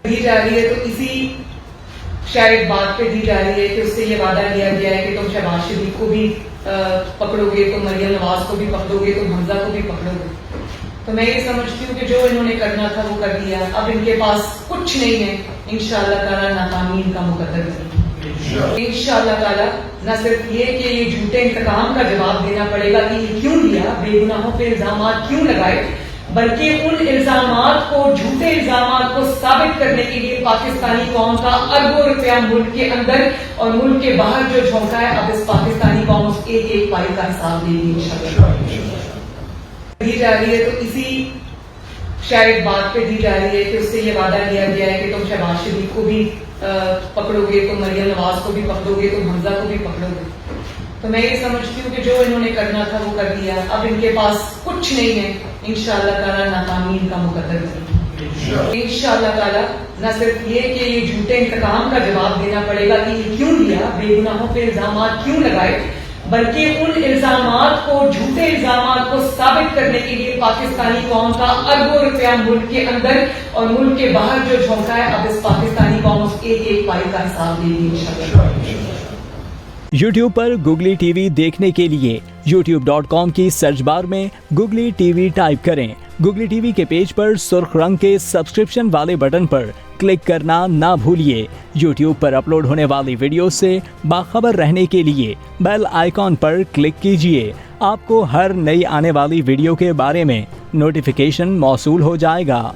دی جا رہی ہے تو اسی شاید بات پہ دی جا رہی ہے کہ اس سے یہ وعدہ کیا گیا ہے کہ تم شہباز شریف کو بھی پکڑو گے، تم مریم نواز کو بھی پکڑو گے، تم حمزہ کو بھی پکڑو گے. تو میں یہ سمجھتی ہوں کہ جو انہوں نے کرنا تھا وہ کر دیا. اب ان کے پاس کچھ نہیں ہے. انشاءاللہ تعالیٰ ناکامی ان کا مقدر نہیں. انشاءاللہ تعالیٰ نہ صرف یہ کہ یہ جھوٹے انتقام کا جواب دینا پڑے گا کہ یہ کیوں لیا، بے گناہوں پہ الزامات کیوں لگائے، بلکہ ان الزامات کو، جھوٹے الزامات کو ثابت کرنے کے لیے پاکستانی قوم کا اربوں روپیہ ملک کے اندر اور ملک کے باہر جو جھونکا ہے، اب اس پاکستانی قوم اس ایک ایک پائی کا حساب دے گی انشاءاللہ. دی جا رہی ہے تو اسی شاید بات پہ دی جا رہی ہے کہ اس سے یہ وعدہ کیا گیا ہے کہ تم شہباز شریف کو بھی پکڑو گے، تم مریم نواز کو بھی پکڑو گے، تم حمزہ کو بھی پکڑو گے. تو میں یہ سمجھتی ہوں کہ جو انہوں نے کرنا تھا وہ کر دیا. اب ان کے پاس کچھ نہیں ہے. انشاءاللہ تعالیٰ ناکامی ان کا مقدر نہیں. انشاءاللہ تعالیٰ نہ صرف یہ کہ یہ جھوٹے انتقام کا جواب دینا پڑے گا کہ یہ کیوں لیا، بے گناہوں پہ الزامات کیوں لگائے، بلکہ ان الزامات کو، جھوٹے الزامات کو ثابت کرنے کے لیے پاکستانی قوم کا اربوں روپیہ ملک کے اندر اور ملک کے باہر جو جھونکا ہے، اب اس پاکستانی قوم اس ایک ایک پائی کا حساب دے گی انشاءاللہ. یوٹیوب پر گوگلی ٹی وی دیکھنے کے لیے youtube.com کی سرچ بار میں گوگلی ٹی وی ٹائپ کریں. گوگلی ٹی وی کے پیج پر سرخ رنگ کے سبسکرپشن والے بٹن پر کلک کرنا نہ بھولیے. یوٹیوب پر اپلوڈ ہونے والی ویڈیو سے باخبر رہنے کے لیے بیل آئیکن پر کلک کیجیے. آپ کو ہر نئی آنے والی ویڈیو کے بارے میں نوٹیفیکیشن موصول ہو جائے گا.